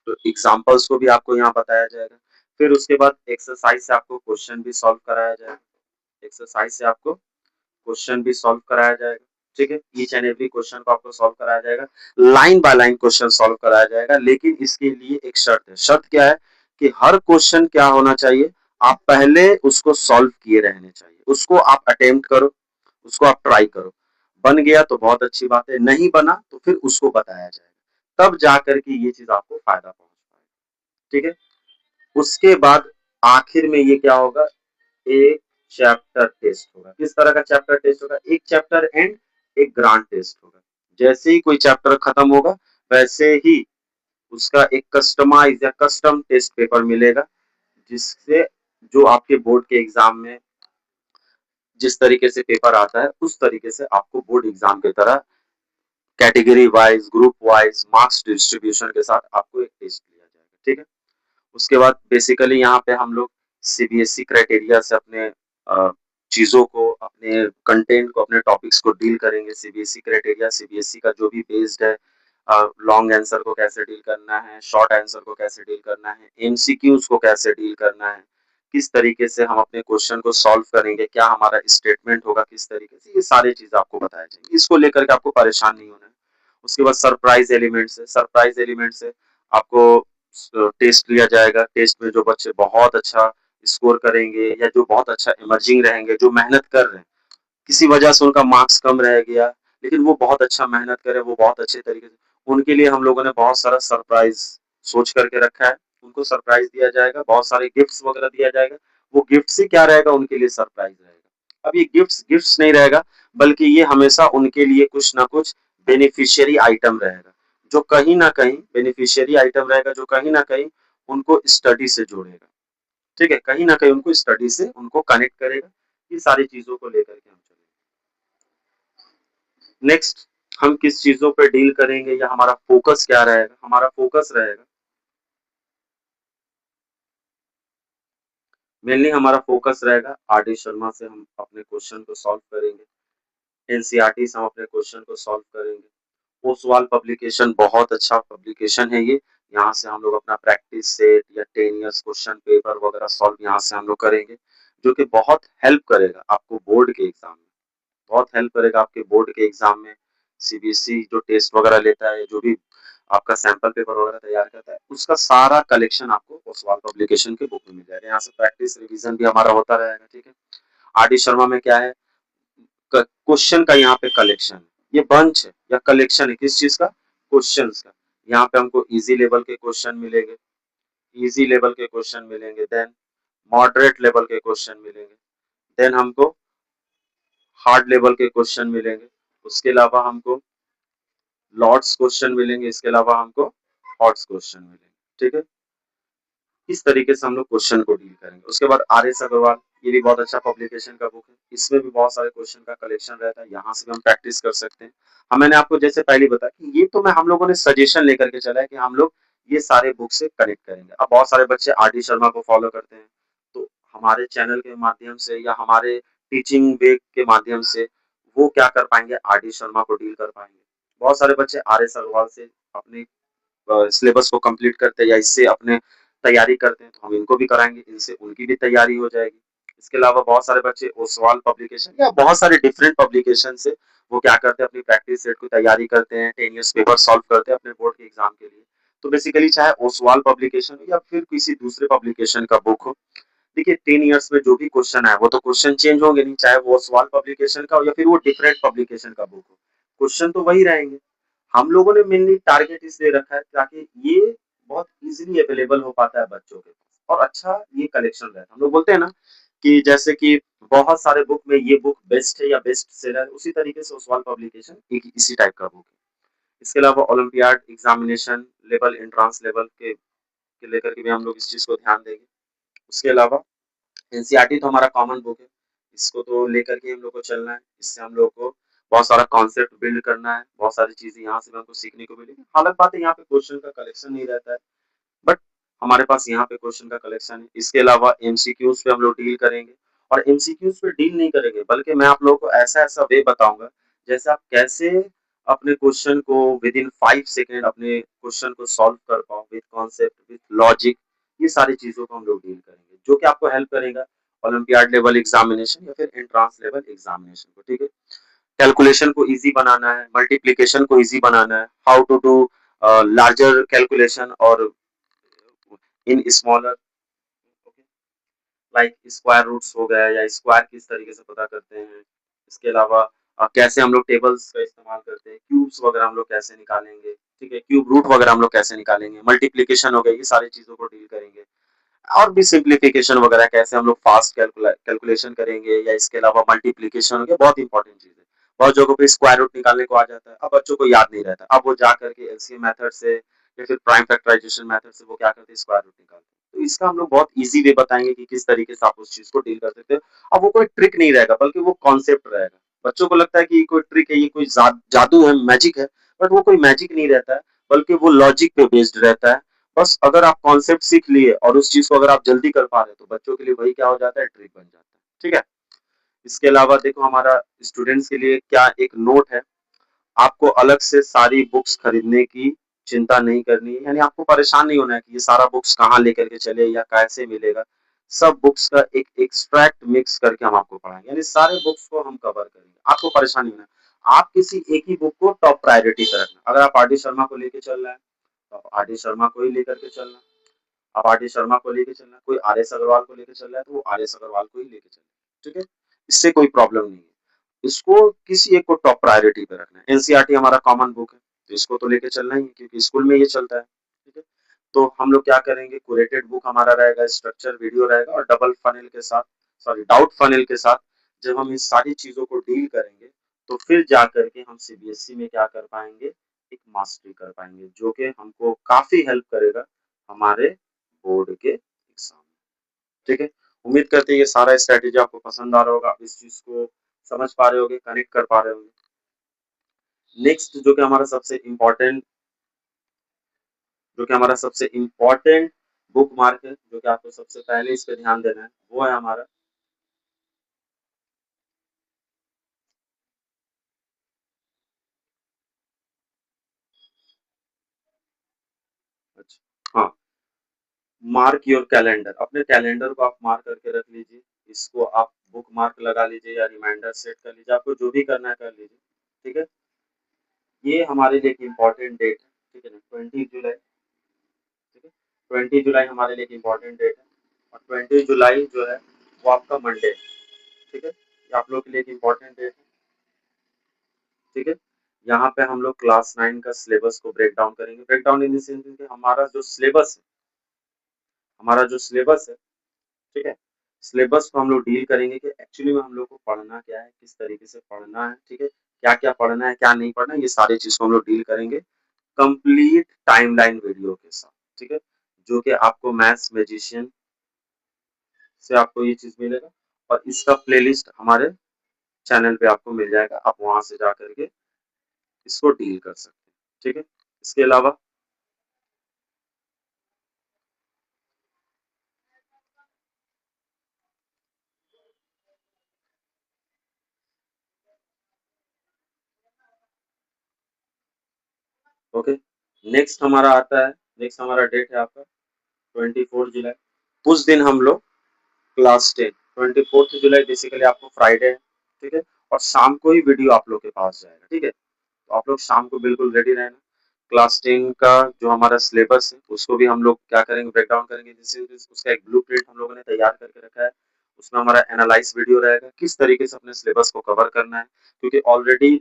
तो एग्जाम्पल्स को भी आपको यहाँ बताया जाएगा। फिर उसके बाद एक्सरसाइज से आपको क्वेश्चन भी सॉल्व कराया जाएगा, एक्सरसाइज से आपको क्वेश्चन भी सॉल्व कराया जाएगा। ठीक है। ईच एंड एवरी क्वेश्चन को आपको सॉल्व कराया जाएगा, line by line question solve कराया जाएगा, लेकिन इसके लिए एक शर्त है। शर्त क्या है कि हर क्वेश्चन क्या होना चाहिए, आप पहले उसको सॉल्व किए रहने चाहिए, उसको आप अटेम्प्ट करो, उसको आप ट्राई करो। बन गया तो बहुत अच्छी बात है, नहीं बना तो फिर उसको बताया जाएगा, तब जाकर के ये चीज आपको फायदा पहुंच पाएगा। ठीक है। उसके बाद आखिर में ये क्या होगा, एक चैप्टर टेस्ट होगा। किस तरह का चैप्टर टेस्ट होगा, एक चैप्टर एंड एक ग्रांड टेस्ट होगा। जैसे ही कोई चैप्टर खत्म होगा वैसे ही उसका एक कस्टमाइज या कस्टम टेस्ट पेपर मिलेगा, जिससे जो आपके बोर्ड के एग्जाम में जिस तरीके से पेपर आता है उस तरीके से आपको बोर्ड एग्जाम की तरह category wise group wise marks distribution के साथ आपको एक टेस्ट लिया जाएगा। ठीक है। उसके बाद बेसिकली यहाँ पे हम लोग सीबीएसई क्राइटेरिया से अपने चीजों को, अपने कंटेंट को, अपने टॉपिक्स को डील करेंगे। सीबीएसई क्राइटेरिया, सीबीएसई का जो भी बेस्ड है, लॉन्ग आंसर को कैसे डील करना है, शॉर्ट आंसर को कैसे डील करना है, एमसीक्यूज को कैसे डील करना है, किस तरीके से हम अपने क्वेश्चन को सॉल्व करेंगे, क्या हमारा स्टेटमेंट होगा, किस तरीके से, ये सारी चीज आपको बताया जाएंगे। इसको लेकर के आपको परेशान नहीं होना है। उसके बाद सरप्राइज एलिमेंट्स है। सरप्राइज एलिमेंट्स है आपको टेस्ट लिया जाएगा। टेस्ट में जो बच्चे बहुत अच्छा स्कोर करेंगे या जो बहुत अच्छा इमर्जिंग रहेंगे, जो मेहनत कर रहे हैं, किसी वजह से उनका मार्क्स कम रह गया लेकिन वो बहुत अच्छा मेहनत करे, वो बहुत अच्छे तरीके से, उनके लिए हम लोगों ने बहुत सारा सरप्राइज सोच करके रखा है। उनको सरप्राइज दिया जाएगा, बहुत सारे गिफ्ट्स वगैरह दिया जाएगा। वो गिफ्ट से क्या रहेगा, उनके लिए सरप्राइज रहेगा। अब ये गिफ्ट्स गिफ्ट्स नहीं रहेगा, बल्कि ये हमेशा उनके लिए कुछ ना कुछ बेनिफिशियरी आइटम रहेगा, जो कहीं ना कहीं बेनिफिशियरी आइटम रहेगा, जो कहीं ना कहीं उनको स्टडी से जोड़ेगा। ठीक है, कहीं ना कहीं उनको स्टडी से उनको कनेक्ट करेगा। ये सारी चीजों को लेकर के हम चलेंगे। नेक्स्ट, हम किस चीजों पे डील करेंगे या हमारा फोकस क्या रहेगा, हमारा फोकस रहेगा मेनली, हमारा फोकस रहेगा आर डी शर्मा से हम अपने क्वेश्चन को सॉल्व करेंगे, एनसीईआरटी से हम अपने क्वेश्चन को सॉल्व करेंगे। ओसवाल पब्लिकेशन बहुत अच्छा पब्लिकेशन है ये, यहाँ से हम लोग अपना प्रैक्टिस सेट या 10 इयर्स क्वेश्चन पेपर वगैरह सॉल्व यहाँ से हम लोग करेंगे, जो कि बहुत हेल्प करेगा आपको बोर्ड के एग्जाम में, बहुत हेल्प करेगा आपके बोर्ड के एग्जाम में। सीबीएसई जो टेस्ट वगैरह लेता है, जो भी आपका सैंपल पेपर वगैरह तैयार करता है, उसका सारा कलेक्शन आपको ओसवाल पब्लिकेशन के बुक में मिल जाएगा। यहाँ से प्रैक्टिस रिवीजन भी हमारा होता रहेगा। ठीक है। आर डी शर्मा में क्या है, क्वेश्चन का यहाँ पे कलेक्शन, ये बंच है या कलेक्शन है किस चीज का, क्वेश्चंस का। यहाँ पे हमको इजी लेवल के क्वेश्चन मिलेंगे, इजी लेवल के क्वेश्चन मिलेंगे, देन मॉडरेट लेवल के क्वेश्चन मिलेंगे, देन हमको हार्ड लेवल के क्वेश्चन मिलेंगे, उसके अलावा हमको लॉट्स क्वेश्चन मिलेंगे, इसके अलावा हमको हॉट्स क्वेश्चन मिलेंगे। ठीक है। इस तरीके से हम लोग क्वेश्चन को डील करेंगे। उसके बाद आर एस अग्रवाल, ये भी बहुत अच्छा पब्लिकेशन का बुक है, इसमें भी बहुत सारे क्वेश्चन का कलेक्शन रहता है, यहाँ से भी हम प्रैक्टिस कर सकते हैं। हम, मैंने आपको जैसे पहले बताया कि ये तो मैं हम लोगों ने सजेशन लेकर के चला है कि हम लोग ये सारे बुक से कनेक्ट करेंगे। अब बहुत सारे बच्चे आर डी शर्मा को फॉलो करते हैं, तो हमारे चैनल के माध्यम से या हमारे टीचिंग वे के माध्यम से वो क्या कर पाएंगे, आर डी शर्मा को डील कर पाएंगे। बहुत सारे बच्चे आर एस अग्रवाल से अपने सिलेबस को कंप्लीट करते हैं या इससे अपने तैयारी करते हैं, तो हम इनको भी कराएंगे, इनसे उनकी भी तैयारी हो जाएगी। इसके अलावा बहुत सारे बच्चे ओसवाल पब्लिकेशन या बहुत सारे डिफरेंट पब्लिकेशन से वो क्या करते हैं, अपनी प्रैक्टिस सेट की तैयारी करते हैं, 10 इयर्स पेपर सॉल्व करते हैं अपने बोर्ड के एग्जाम के लिए। तो बेसिकली चाहे ओसवाल पब्लिकेशन हो या फिर किसी दूसरे पब्लिकेशन का बुक हो, देखिए 10 इयर्स में जो भी क्वेश्चन है वो तो क्वेश्चन चेंज होंगे नहीं, चाहे वो ओसवाल पब्लिकेशन का हो या फिर वो डिफरेंट पब्लिकेशन का बुक हो, क्वेश्चन तो वही रहेंगे। हम लोगों ने मेनली टारगेट इसलिए रखा है ताकि ये बहुत इजीली अवेलेबल हो पाता है बच्चों के पास, और अच्छा ये कलेक्शन रहता है। हम लोग बोलते हैं ना कि जैसे कि बहुत सारे बुक में ये बुक बेस्ट है या बेस्ट सेलर, उसी तरीके से ओसवाल पब्लिकेशन एक इसी टाइप का बुक है। इसके अलावा olympiad examination level, entrance level के लेकर के भी हम लोग इस चीज को ध्यान देंगे। उसके अलावा एनसीईआरटी तो हमारा कॉमन बुक है, इसको तो लेकर के हम लोग को चलना है। इससे हम लोग को बहुत सारा कॉन्सेप्ट बिल्ड करना है, बहुत सारी चीजें यहाँ से हमको सीखने को मिलेगी। हालांकि बात है यहाँ पे क्वेश्चन का कलेक्शन नहीं रहता है, बट हमारे पास यहाँ पे क्वेश्चन का कलेक्शन है। इसके अलावा एमसीक्यूज पे हम लोग डील करेंगे, और एमसीक्यूज पे डील नहीं करेंगे बल्कि मैं आप लोगों को ऐसा ऐसा वे बताऊंगा जैसे आप कैसे अपने क्वेश्चन को विद इन 5 सेकेंड अपने क्वेश्चन को सॉल्व कर पाओ विद कॉन्सेप्ट विद लॉजिक। ये सारी चीजों को हम लोग डील करेंगे, जो कि आपको हेल्प करेगा ओलंपियाड लेवल एग्जामिनेशन या फिर एंट्रांस लेवल एग्जामिनेशन को। ठीक है। कैलकुलेशन को इजी बनाना है, मल्टीप्लिकेशन को इजी बनाना है, how to do larger calculation और in smaller, like square roots हो गया या स्क्वायर किस तरीके से पता करते हैं। इसके अलावा कैसे हम लोग टेबल्स का इस्तेमाल करते हैं, क्यूब्स वगैरह हम लोग कैसे निकालेंगे, ठीक है, क्यूब रूट वगैरह हम लोग कैसे निकालेंगे, मल्टीप्लिकेशन हो गया, ये सारी चीजों को डील करेंगे। और भी सिंप्लीफिकेशन वगैरह कैसे हम लोग फास्ट कैलकुलेशन करेंगे, या इसके अलावा मल्टीप्लिकेशन हो गया, बहुत इंपॉर्टेंट चीज है। बहुत जगहों पे स्क्वायर रूट निकालने को आ जाता है, अब बच्चों को याद नहीं रहता, अब वो जा करके एलसीएम मेथड से या फिर प्राइम फैक्टराइजेशन मेथड से वो क्या करते हैं, स्क्वायर रूट निकालते हैं। तो इसका हम लोग बहुत इजी वे बताएंगे कि किस तरीके से आप उस चीज को डील कर सकते हो। अब वो कोई ट्रिक नहीं रहेगा, बल्कि वो कॉन्सेप्ट रहेगा। बच्चों को लगता है कि कोई ट्रिक है, ये कोई जादू है, मैजिक है, बट वो कोई मैजिक नहीं रहता है, बल्कि वो लॉजिक पे बेस्ड रहता है। बस अगर आप कॉन्सेप्ट सीख लिए और उस चीज को अगर आप जल्दी कर पा रहे हैं, तो बच्चों के लिए वही क्या हो जाता है, ट्रिक बन जाता है। ठीक है। इसके अलावा देखो, हमारा स्टूडेंट्स के लिए क्या एक नोट है, आपको अलग से सारी बुक्स खरीदने की चिंता नहीं करनी है, यानी आपको परेशान नहीं होना है कि ये सारा बुक्स कहाँ लेकर के चले या कैसे मिलेगा। सब बुक्स का एक एक्सट्रैक्ट मिक्स करके हम आपको पढ़ाएंगे, यानी सारे बुक्स को हम कवर करेंगे, आपको परेशानी नहीं होना। आप किसी एक ही बुक को टॉप प्रायोरिटी पे रखना। अगर आप आर डी शर्मा को लेके चल रहे हैं, तो आप आर डी शर्मा को ही लेकर के चलना। आप आर डी शर्मा को लेके चलना, कोई आर एस अग्रवाल को लेके चल रहा है, तो वो आर एस अग्रवाल को ही लेके चलना। ठीक है, इससे कोई प्रॉब्लम नहीं है। इसको किसी एक को टॉप प्रायोरिटी पे रखना है। एनसीईआरटी हमारा कॉमन बुक है, तो इसको तो लेके चलना ही है, क्योंकि स्कूल में ये चलता है। ठीक है, तो हम लोग क्या करेंगे, कुरेटेड बुक हमारा रहेगा, स्ट्रक्चर वीडियो रहेगा, और डबल फनल के साथ, सॉरी डाउट फनल के साथ जब हम इस सारी चीजों को डील करेंगे, तो फिर जा करके हम सीबीएसई में क्या कर पाएंगे, एक मास्टरी कर पाएंगे, जो कि हमको काफी हेल्प करेगा हमारे बोर्ड के एग्जाम में। ठीक है, उम्मीद करते हैं ये सारा स्ट्रेटेजी आपको पसंद आ रहा होगा, आप इस चीज को समझ पा रहे होगे, कनेक्ट कर पा रहे होगे। नेक्स्ट जो कि हमारा सबसे इम्पोर्टेंट बुक मार्क है, जो कि आपको सबसे पहले इस पे ध्यान देना है, वो है हमारा, अच्छा हाँ, मार्क योर कैलेंडर। अपने कैलेंडर को आप मार्क करके रख लीजिए, इसको आप बुक मार्क लगा लीजिए या रिमाइंडर सेट कर लीजिए, आपको जो भी करना है कर लीजिए। ठीक है, ये हमारे लिए एक इम्पोर्टेंट डेट है। ठीक है ना, 20 जुलाई। ठीक है, 20 जुलाई हमारे लिए एक इम्पोर्टेंट डेट है, और 20 जुलाई जो है वो आपका मंडे है। ठीक है, ये आप लोग के लिए एक इम्पोर्टेंट डेट है। ठीक है, यहाँ पे हम लोग क्लास 9 का सिलेबस को ब्रेक डाउन करेंगे। Break down in the sense कि हमारा जो सिलेबस है, ठीक है, सिलेबस को हम लोग डील करेंगे कि एक्चुअली में हम लोग को पढ़ना क्या है, किस तरीके से पढ़ना है। ठीक है, क्या क्या पढ़ना है, क्या नहीं पढ़ना है, ये सारी चीज को हम लोग डील करेंगे कंप्लीट टाइमलाइन वीडियो के साथ। ठीक है, जो कि आपको मैथ्स मैजिशियन से आपको ये चीज मिलेगा, और इसका प्लेलिस्ट हमारे चैनल पे आपको मिल जाएगा, आप वहां से जा करके इसको डील कर सकते हैं। ठीक है, इसके अलावा ओके, नेक्स्ट हमारा डेट है आपका 24 जुलाई। उस दिन हम लोग क्लास 10, 24 जुलाई बेसिकली आपको फ्राइडे है। ठीक है, और शाम को ही वीडियो आप लोग के पास जाएगा। ठीक है, तो आप लोग शाम को बिल्कुल रेडी रहना। क्लास 10 का जो हमारा सिलेबस है, उसको भी हम लोग क्या करेंगे, ब्रेक डाउन करेंगे, जिससे उसका एक ब्लूप्रिंट हम लोगों ने तैयार करके रखा है। उसमें हमारा एनालाइज वीडियो रहेगा, किस तरीके से अपने सिलेबस को कवर करना है, क्योंकि ऑलरेडी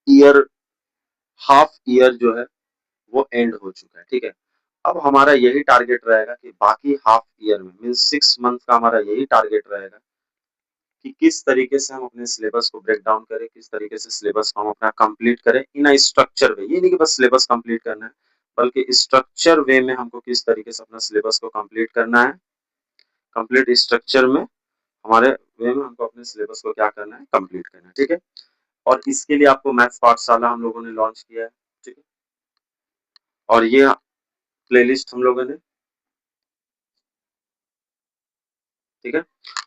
ईयर हाफ ईयर जो है वो एंड हो चुका है। ठीक है, अब हमारा यही टारगेट रहेगा कि बाकी हाफ ईयर में, मीन 6 मंथ का हमारा यही टारगेट रहेगा कि किस तरीके से हम अपने सिलेबस को ब्रेक डाउन करें, किस तरीके से सिलेबस को हम अपना कंप्लीट करें इन अ स्ट्रक्चर वे। ये नहीं कि बस सिलेबस कंप्लीट करना है, बल्कि स्ट्रक्चर वे में हमको किस तरीके से अपना सिलेबस को कंप्लीट करना है, कंप्लीट स्ट्रक्चर में, हमारे वे में हमको अपने सिलेबस को क्या करना है, कंप्लीट करना है। ठीक है, और इसके लिए आपको मैथ्स पाठशाला हम लोगों ने लॉन्च किया है। ठीक है, और ये प्लेलिस्ट हम लोगों ने, ठीक है,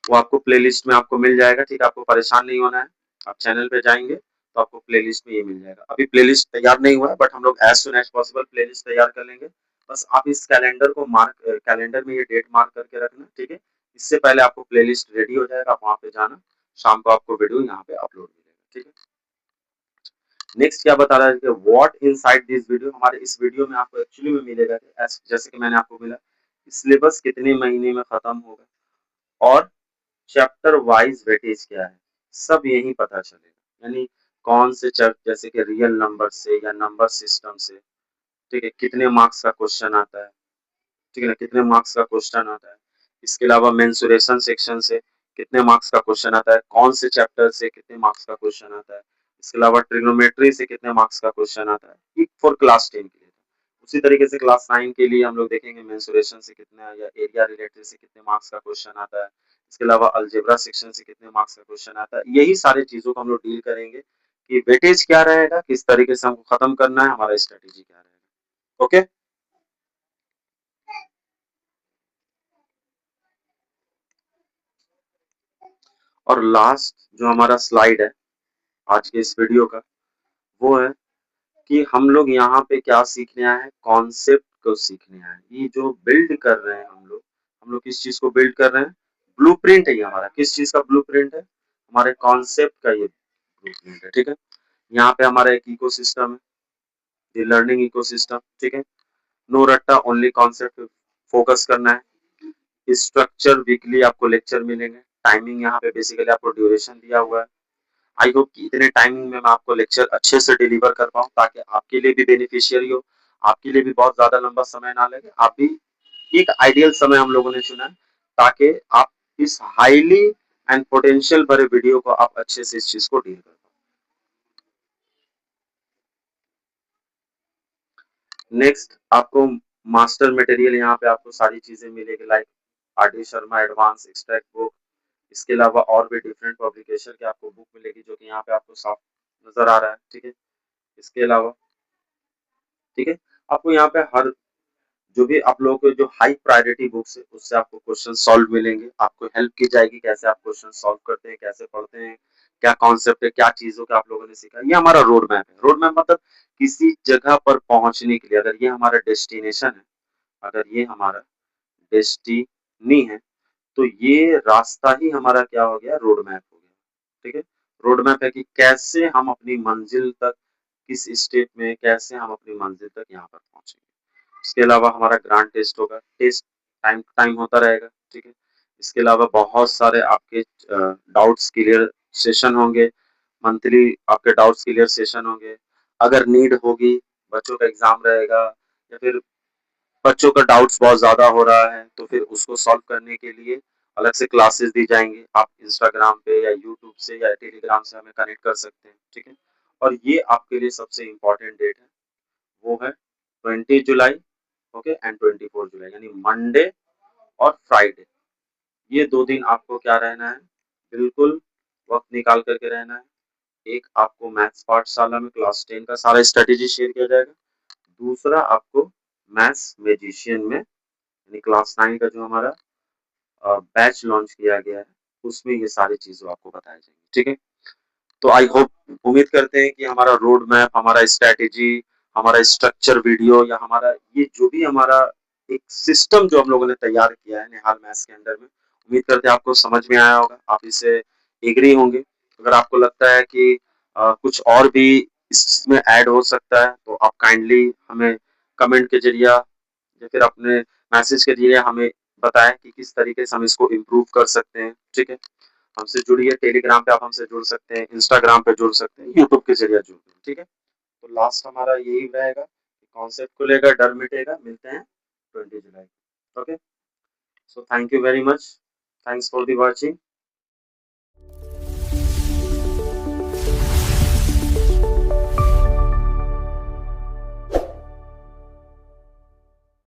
वो आपको प्लेलिस्ट में आपको मिल जाएगा। ठीक है, आपको परेशान नहीं होना है, आप चैनल पे जाएंगे तो आपको प्लेलिस्ट में ये मिल जाएगा। अभी प्लेलिस्ट तैयार नहीं हुआ है, बट हम लोग as soon as possible playlist तैयार कर लेंगे। बस आप इस कैलेंडर में ये डेट मार्क करके रखना। ठीक है, इससे पहले आपको प्लेलिस्ट रेडी हो जाएगा, आप वहाँ पे जाना, शाम को आपको वीडियो यहाँ पे अपलोड मिलेगा। ठीक है। नेक्स्ट क्या बता रहा है कि व्हाट इनसाइड दिस वीडियो, हमारे इस वीडियो में आपको एक्चुअली में मिलेगा कि जैसे कि मैंने आपको मिला सिलेबस कितने महीने में खत्म होगा और चैप्टर वाइज वेटेज क्या है, सब यही पता चलेगा। यानी कौन से चैप्टर जैसे कि रियल नंबर से या नंबर सिस्टम से, ठीक है, कितने मार्क्स का क्वेश्चन आता है, ठीक है ना, कितने मार्क्स का क्वेश्चन आता है। इसके अलावा मेंसुरेशन सेक्शन से कितने मार्क्स का क्वेश्चन आता है, कौन से चैप्टर से कितने मार्क्स का क्वेश्चन आता है। इसके अलावा ट्रिग्नोमेट्री से कितने मार्क्स का क्वेश्चन आता है, ये फॉर क्लास 10 के लिए। उसी तरीके से क्लास 9 के लिए हम लोग देखेंगे मेंसुरेशन से कितना या एरिया रिलेटेड से कितने मार्क्स का क्वेश्चन आता है। इसके अलावा अलजेब्रा सेक्शन से कितने मार्क्स का क्वेश्चन आता है। यही सारी चीजों को हम लोग डील करेंगे कि वेटेज क्या रहेगा, किस तरीके से हमको खत्म करना है, हमारा स्ट्रेटेजी क्या रहेगा। ओके, और लास्ट जो हमारा स्लाइड है आज के इस वीडियो का, वो है कि हम लोग यहाँ पे क्या सीखने आए हैं, कॉन्सेप्ट को सीखने आए हैं। ये जो बिल्ड कर रहे हैं हम लोग किस चीज को बिल्ड कर रहे हैं, ब्लूप्रिंट है ये हमारा। किस चीज का ब्लूप्रिंट है, हमारे कॉन्सेप्ट का ये ब्लूप्रिंट है, ठीक है। यहाँ पे हमारा एक इकोसिस्टम है, ये लर्निंग इकोसिस्टम, ठीक है। नो रट्टा, ओनली कॉन्सेप्ट पे फोकस करना है। स्ट्रक्चर वीकली आपको लेक्चर मिलेंगे। टाइमिंग यहाँ पे बेसिकली आपको ड्यूरेशन दिया हुआ है। आई होप कि इतने टाइमिंग में मैं आपको लेक्चर अच्छे से डिलीवर कर पाऊँ ताकि आपके लिए भी बेनिफिशियरी हो, आपके लिए भी बहुत ज्यादा लंबा समय ना लगे। आप भी एक आइडियल समय हम लोगों ने चुना है ताकि आप इस हाईली एंड पोटेंशियल भरे वीडियो को आप अच्छे से इस चीज को डील कर पाओ। नेक्स्ट आपको मास्टर मटेरियल यहाँ पे आपको सारी चीजें मिलेगी, like R D Sharma advance extract book. इसके अलावा और भी डिफरेंट पब्लिकेशन की आपको बुक मिलेगी जो कि यहाँ पे आपको साफ नजर आ रहा है, ठीक है। इसके अलावा, ठीक है, आपको यहाँ पे हर जो भी आप लोगों को जो हाई प्रायोरिटी बुक्स है उससे आपको क्वेश्चन सॉल्व मिलेंगे। आपको हेल्प की जाएगी कैसे आप क्वेश्चन सॉल्व करते हैं, कैसे पढ़ते हैं, क्या कॉन्सेप्ट है, क्या चीजों का आप लोगों ने सीखा। ये हमारा रोड मैप है। रोड मैप मतलब किसी जगह पर पहुंचने के लिए, अगर ये हमारा डेस्टिनेशन है, अगर ये हमारा डेस्टिनी है, तो ये रास्ता ही हमारा क्या हो गया, रोड मैप हो गया, ठीक है। रोड मैप है कि कैसे हम अपनी मंजिल तक, किस स्टेप में कैसे हम अपनी मंजिल तक यहाँ पर पहुंचेंगे। इसके अलावा हमारा ग्रांड टेस्ट होगा, टेस्ट टाइम टू टाइम होता रहेगा, ठीक है। इसके अलावा बहुत सारे आपके डाउट्स क्लियर सेशन होंगे, मंथली आपके डाउट्स क्लियर सेशन होंगे। अगर नीड होगी, बच्चों का एग्जाम रहेगा या फिर बच्चों का डाउट्स बहुत ज्यादा हो रहा है तो फिर उसको सॉल्व करने के लिए अलग से क्लासेस दी जाएंगी। आप इंस्टाग्राम पे या यूट्यूब से या टेलीग्राम से हमें कनेक्ट कर सकते हैं, ठीक है। और ये आपके लिए सबसे इम्पोर्टेंट डेट है, वो है 20 जुलाई, ओके, एंड 24 जुलाई, यानी मंडे और फ्राइडे। ये 2 दिन आपको क्या रहना है, बिल्कुल वक्त निकाल करके रहना है। एक आपको मैथ्स पाठशाला में क्लास 10 का सारा स्ट्रेटेजी शेयर किया जाएगा। दूसरा आपको मैथ्स मैजिशियन में यानी क्लास 9 का जो हमारा बैच लॉन्च किया गया है उसमें ये सारी चीजें आपको बताई जाएंगी, ठीक है। तो आई होप, उम्मीद करते हैं कि हमारा रोड मैप, हमारा स्ट्रेटेजी, हमारा स्ट्रक्चर वीडियो या हमारा ये जो भी हमारा एक सिस्टम जो हम लोगों ने तैयार किया है निहाल मैथ्स के अंडर में, उम्मीद करते हैं आपको समझ में आया होगा, आप इससे एग्री होंगे। अगर आपको लगता है कि कुछ और भी इसमें ऐड हो सकता है तो आप काइंडली हमें कमेंट के जरिए या फिर अपने मैसेज के जरिए हमें बताएं कि किस तरीके से हम इसको इम्प्रूव कर सकते हैं, ठीक है। हमसे जुड़िए, टेलीग्राम पे आप हमसे जुड़ सकते हैं, इंस्टाग्राम पे जुड़ सकते हैं, यूट्यूब के जरिए जुड़ सकते हैं, ठीक है। तो लास्ट हमारा यही रहेगा कि कॉन्सेप्ट को लेकर डर मिटेगा। मिलते हैं 20 जुलाई, okay. So thank you very much, thanks for the watching.